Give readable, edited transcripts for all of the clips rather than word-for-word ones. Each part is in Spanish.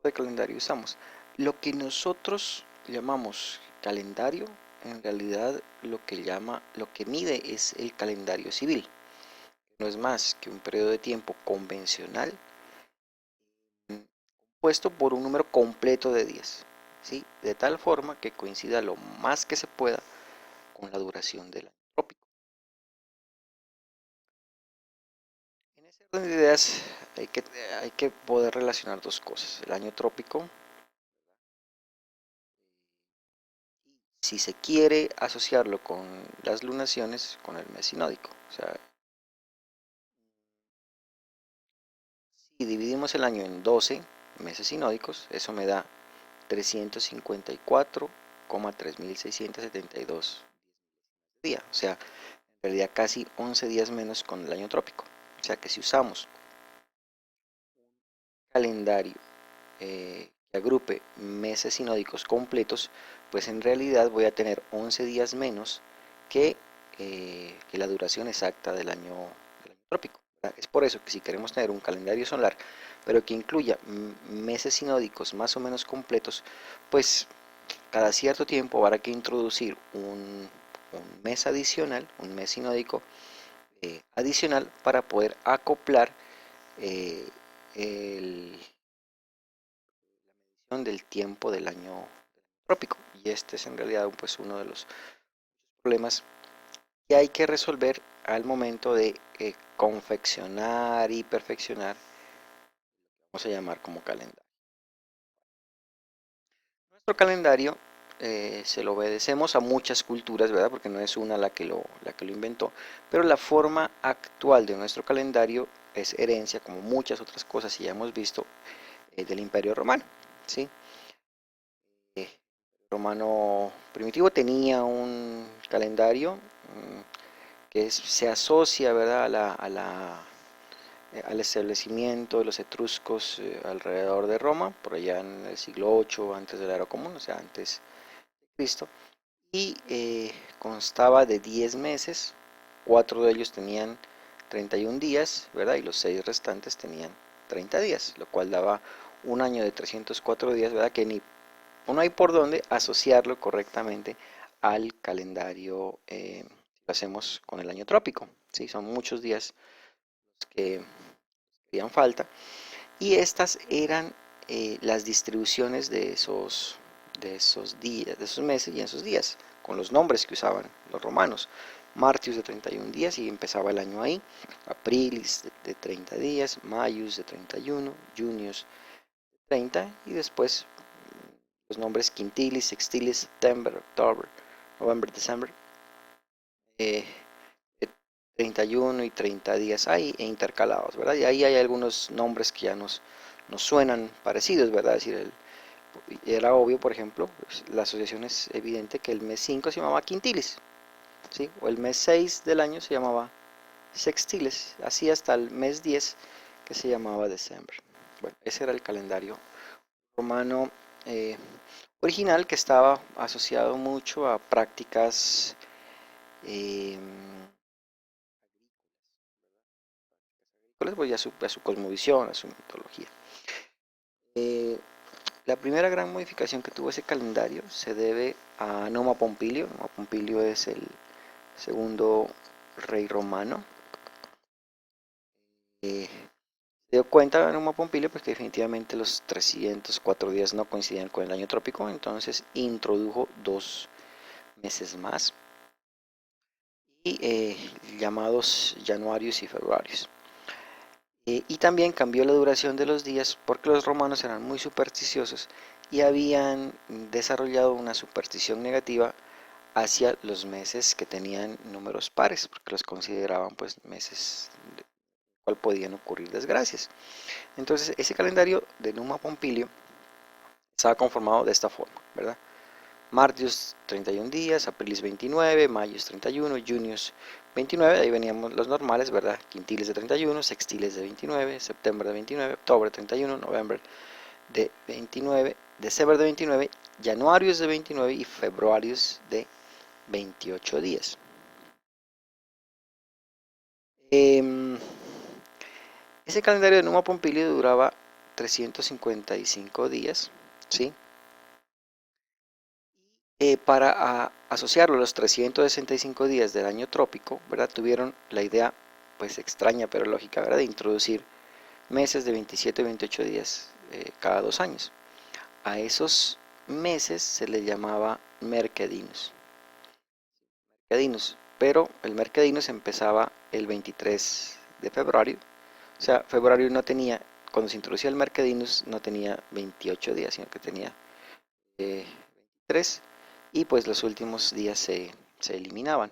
de calendario usamos? Lo que nosotros llamamos calendario, en realidad lo que mide es el calendario civil. No es más que un periodo de tiempo convencional puesto por un número completo de días, ¿sí? De tal forma que coincida lo más que se pueda con la duración del año trópico. En ese orden de ideas hay que poder relacionar dos cosas. El año trópico, si se quiere asociarlo con las lunaciones, con el mes sinódico. O sea, si dividimos el año en 12 meses sinódicos, eso me da 354,3672 días. O sea, en realidad casi 11 días menos con el año trópico. O sea que si usamos calendario que agrupe meses sinódicos completos, pues en realidad voy a tener 11 días menos que la duración exacta del año trópico. ¿Verdad? Es por eso que si queremos tener un calendario solar, pero que incluya meses sinódicos más o menos completos, pues cada cierto tiempo habrá que introducir un mes adicional, un mes sinódico adicional para poder acoplar eh, el, del tiempo del año trópico. Y este es en realidad pues uno de los problemas que hay que resolver al momento de confeccionar y perfeccionar, vamos a llamar como calendario. Nuestro calendario se lo obedecemos a muchas culturas, ¿verdad? Porque no es una la que lo inventó, pero la forma actual de nuestro calendario es herencia, como muchas otras cosas que ya hemos visto, del Imperio Romano, ¿sí? El romano primitivo tenía un calendario que se asocia, ¿verdad? Al establecimiento de los etruscos alrededor de Roma, por allá en el siglo VIII antes de la era común, o sea, antes de Cristo, y constaba de 10 meses, 4 de ellos tenían 31 días, ¿verdad? Y los 6 restantes tenían 30 días, lo cual daba un año de 304 días, ¿verdad? Que ni no hay por dónde asociarlo correctamente al calendario lo hacemos con el año trópico, ¿sí? Son muchos días que harían falta y estas eran las distribuciones de esos días, de esos meses y esos días, con los nombres que usaban los romanos. Martius de 31 días y empezaba el año ahí, Aprilis de 30 días, Maius de 31, Junius de 30 y después los nombres Quintilis, Sextilis, September, October, November, December, eh, 31 y 30 días ahí e intercalados, ¿verdad? Y ahí hay algunos nombres que ya nos suenan parecidos, ¿verdad? Es decir, era obvio, por ejemplo, pues, la asociación es evidente que el mes 5 se llamaba Quintilis, ¿sí? O el mes 6 del año se llamaba Sextiles, así hasta el mes 10 que se llamaba December. Bueno, ese era el calendario romano eh, original que estaba asociado mucho a prácticas eh, pues, y a su cosmovisión, a su mitología. Eh, la primera gran modificación que tuvo ese calendario se debe a Numa Pompilio. Numa Pompilio es el segundo rey romano. Se dio cuenta Numa Pompilio pues, que definitivamente los 304 días no coincidían con el año trópico, entonces introdujo 2 meses más y llamados januarios y februarios. Y también cambió la duración de los días porque los romanos eran muy supersticiosos y habían desarrollado una superstición negativa hacia los meses que tenían números pares, porque los consideraban pues meses de cual podían ocurrir desgracias. Entonces ese calendario de Numa Pompilio estaba conformado de esta forma, ¿verdad? Martius 31 días, Aprilis 29, Mayus 31, Junius 29, ahí veníamos los normales, ¿verdad? Quintiles de 31, Sextiles de 29, September de 29, October de 31, November de 29, December de 29, Januarius de 29 y Februarius de 28 días. Ese calendario de Numa Pompilio duraba 355 días, ¿sí? Para asociarlo a los 365 días del año trópico, ¿verdad? Tuvieron la idea, pues extraña pero lógica, ¿verdad? De introducir meses de 27 y 28 días cada 2 años. A esos meses se les llamaba mercedinus, pero el mercedinus empezaba el 23 de febrero, o sea, febrero no tenía, cuando se introducía el mercedinus no tenía 28 días, sino que tenía 23, y pues los últimos días se eliminaban.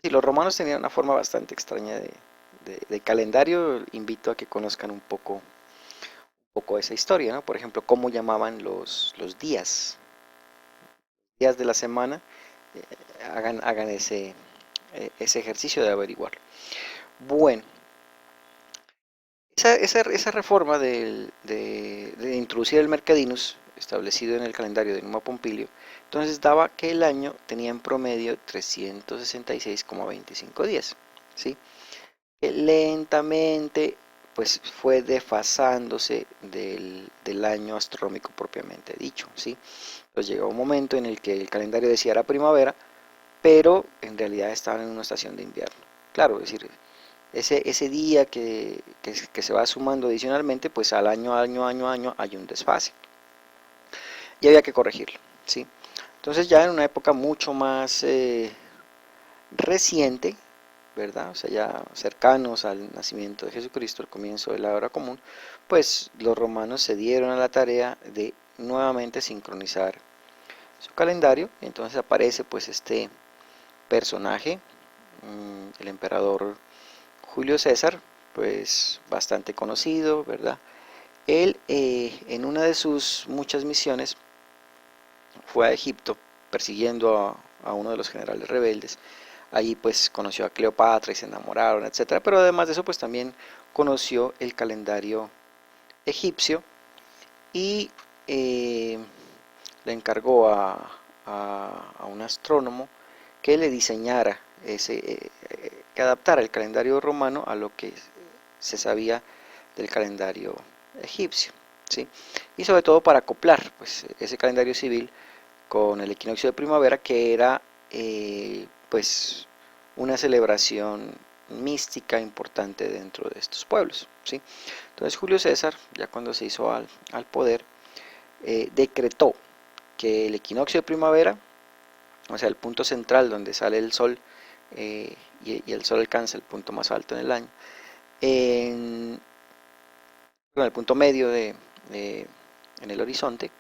Y los romanos tenían una forma bastante extraña de calendario. Invito a que conozcan un poco esa historia, ¿no? Por ejemplo, cómo llamaban los días de la semana. Hagan ese ejercicio de averiguar. Bueno, esa reforma de introducir el mercadinus, establecido en el calendario de Numa Pompilio, entonces daba que el año tenía en promedio 366,25 días, ¿sí? Que lentamente pues fue desfasándose del año astronómico propiamente dicho, ¿sí? Entonces llegó un momento en el que el calendario decía era primavera, pero en realidad estaban en una estación de invierno. Claro, es decir, ese día que se va sumando adicionalmente, pues al año hay un desfase y había que corregirlo, ¿sí? Entonces ya en una época mucho más reciente, ¿verdad? O sea, ya cercanos al nacimiento de Jesucristo, el comienzo de la era común, pues los romanos se dieron a la tarea de nuevamente sincronizar su calendario. Entonces aparece pues este personaje, el emperador Julio César, pues bastante conocido, ¿verdad? Él en una de sus muchas misiones fue a Egipto persiguiendo a uno de los generales rebeldes. Allí pues conoció a Cleopatra y se enamoraron, etcétera. Pero además de eso pues también conoció el calendario egipcio y le encargó a un astrónomo que le diseñara que adaptara el calendario romano a lo que se sabía del calendario egipcio, ¿sí? Y sobre todo para acoplar pues ese calendario civil con el equinoccio de primavera, que era pues una celebración mística importante dentro de estos pueblos, ¿sí? Entonces Julio César, ya cuando se hizo al poder, decretó que el equinoccio de primavera, o sea, el punto central donde sale el sol y el sol alcanza el punto más alto en el año, en, bueno, el punto medio en el horizonte,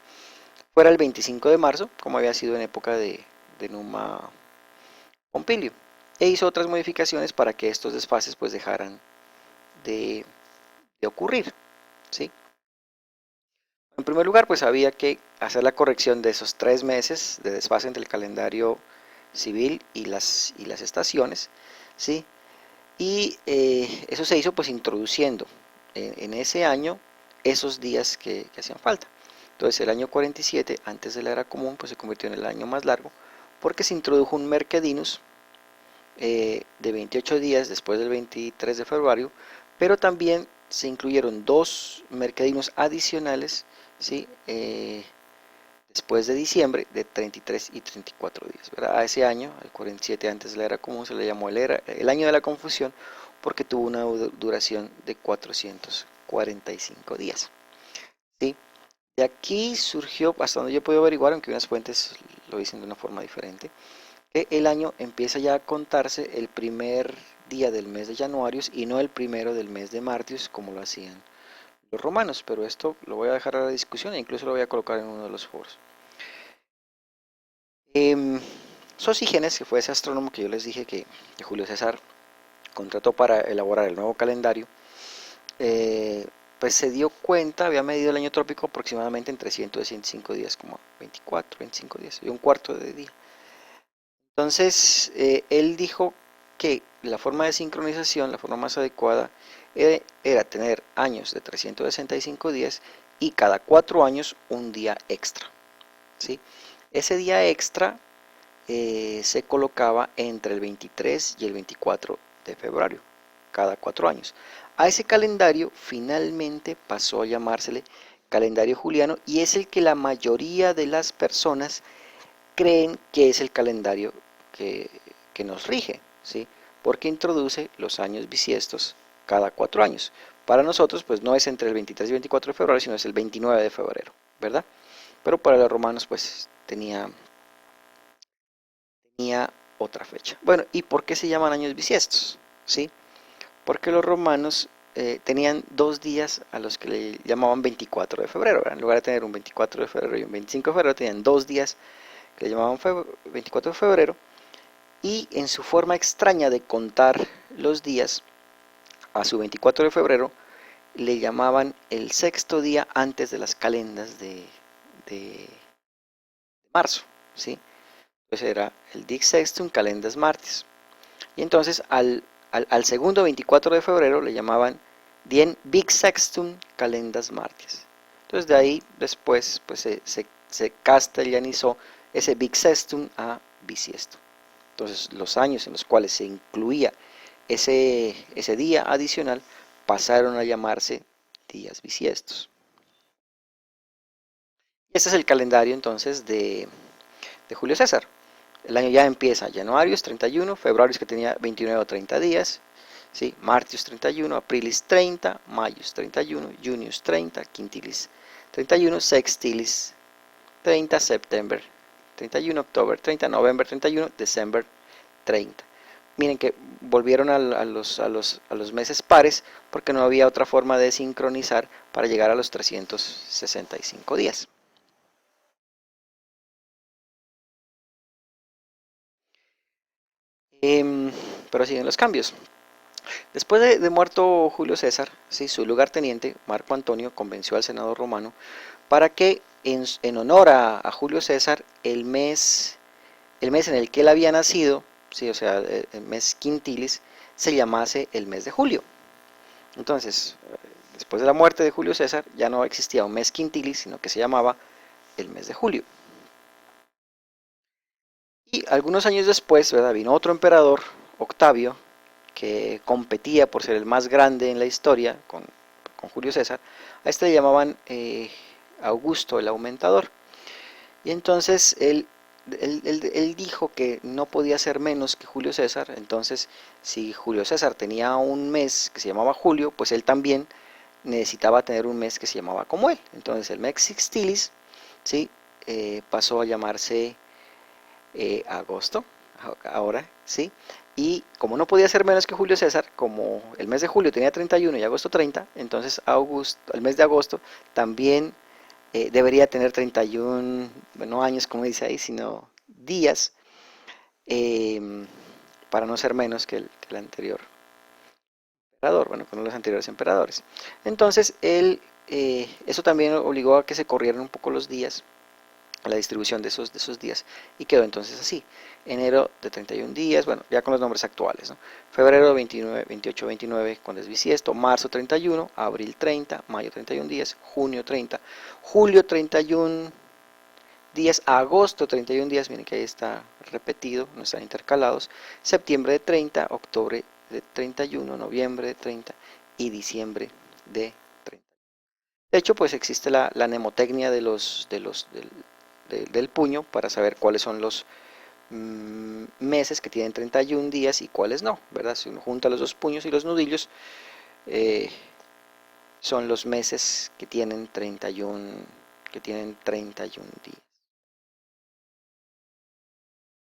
fuera el 25 de marzo, como había sido en época de Numa Pompilio, e hizo otras modificaciones para que estos desfases pues dejaran de, de ocurrir, ¿sí? En primer lugar, pues había que hacer la corrección de esos 3 meses de desfase entre el calendario civil y las estaciones, ¿sí? Y eso se hizo pues introduciendo en ese año esos días que hacían falta. Entonces el año 47, antes de la era común, pues se convirtió en el año más largo porque se introdujo un mercedinus de 28 días después del 23 de febrero, pero también se incluyeron dos mercadinos adicionales, ¿sí? Después de diciembre, de 33 y 34 días, ¿verdad? A ese año, al 47 antes de la era común, se le llamó el año de la confusión porque tuvo una duración de 445 días, ¿sí? De aquí surgió, hasta donde yo he podido averiguar, aunque unas fuentes lo dicen de una forma diferente, que el año empieza ya a contarse el primer día del mes de Januarius y no el primero del mes de Martius como lo hacían los romanos, pero esto lo voy a dejar a la discusión e incluso lo voy a colocar en uno de los foros. Sosígenes, que fue ese astrónomo que yo les dije que Julio César contrató para elaborar el nuevo calendario, pues se dio cuenta, había medido el año trópico aproximadamente en 300 y 105 días, como 24, 25 días, y un cuarto de día. Entonces, él dijo que la forma de sincronización, la forma más adecuada, era tener años de 365 días y cada 4 años un día extra, ¿sí? Ese día extra se colocaba entre el 23 y el 24 de febrero, cada 4 años. A ese calendario finalmente pasó a llamársele calendario juliano y es el que la mayoría de las personas creen que es el calendario que nos rige, ¿sí? Porque introduce los años bisiestos cada 4 años. Para nosotros, pues no es entre el 23 y 24 de febrero, sino es el 29 de febrero, ¿verdad? Pero para los romanos, pues tenía otra fecha. Bueno, ¿y por qué se llaman años bisiestos? ¿Sí? Porque los romanos tenían 2 días a los que le llamaban 24 de febrero, ¿verdad? En lugar de tener un 24 de febrero y un 25 de febrero, tenían 2 días que le llamaban 24 de febrero, y en su forma extraña de contar los días, a su 24 de febrero le llamaban el sexto día antes de las calendas de marzo, ¿sí? Pues era el Dic Sextum Calendas Martis. Y entonces al segundo 24 de febrero le llamaban Dien Big Sextum Calendas Martis. Entonces de ahí después pues se castellanizó ese Big Sextum a bisiesto. Entonces los años en los cuales se incluía ese día adicional pasaron a llamarse días bisiestos. Este es el calendario entonces de Julio César. El año ya empieza, Januarius 31, Februarius que tenía 29 o 30 días, ¿sí? Martius 31, Aprilis 30, Maius 31, Junius 30, Quintilis 31, Sextilis 30, September 31, October 30, November 31, December 30. Miren que volvieron a los meses pares porque no había otra forma de sincronizar para llegar a los 365 días. Pero siguen los cambios. Después de muerto Julio César, ¿sí? Su lugarteniente, Marco Antonio, convenció al Senado romano para que en honor a Julio César, el mes en el que él había nacido, ¿sí? O sea, el mes quintilis, se llamase el mes de julio. Entonces, después de la muerte de Julio César, ya no existía un mes quintilis, sino que se llamaba el mes de julio. Y algunos años después, ¿verdad? Vino otro emperador, Octavio, que competía por ser el más grande en la historia con Julio César. A este le llamaban Augusto el Aumentador. Y entonces él dijo que no podía ser menos que Julio César. Entonces, si Julio César tenía un mes que se llamaba Julio, pues él también necesitaba tener un mes que se llamaba como él. Entonces el mes Sextilis, ¿sí? Pasó a llamarse agosto, ahora, ¿sí? Y como no podía ser menos que Julio César, como el mes de julio tenía 31 y agosto 30, entonces el mes de agosto también debería tener 31, bueno, años como dice ahí, sino días, eh, para no ser menos que el anterior emperador, bueno, con los anteriores emperadores. Entonces, eso también obligó a que se corrieran un poco los días, la distribución de esos días, y quedó entonces así: enero de 31 días, bueno, ya con los nombres actuales, ¿no? Febrero 29, 28, 29 cuando es bisiesto, marzo 31, abril 30, mayo 31 días, junio 30, julio 31 días, agosto 31 días, miren que ahí está repetido, no están intercalados, septiembre de 30, octubre de 31, noviembre de 30 y diciembre de 30. De hecho, pues existe la mnemotecnia del puño para saber cuáles son los meses que tienen 31 días y cuáles no, ¿verdad? Si uno junta los dos puños y los nudillos, eh, son los meses que tienen 31 días.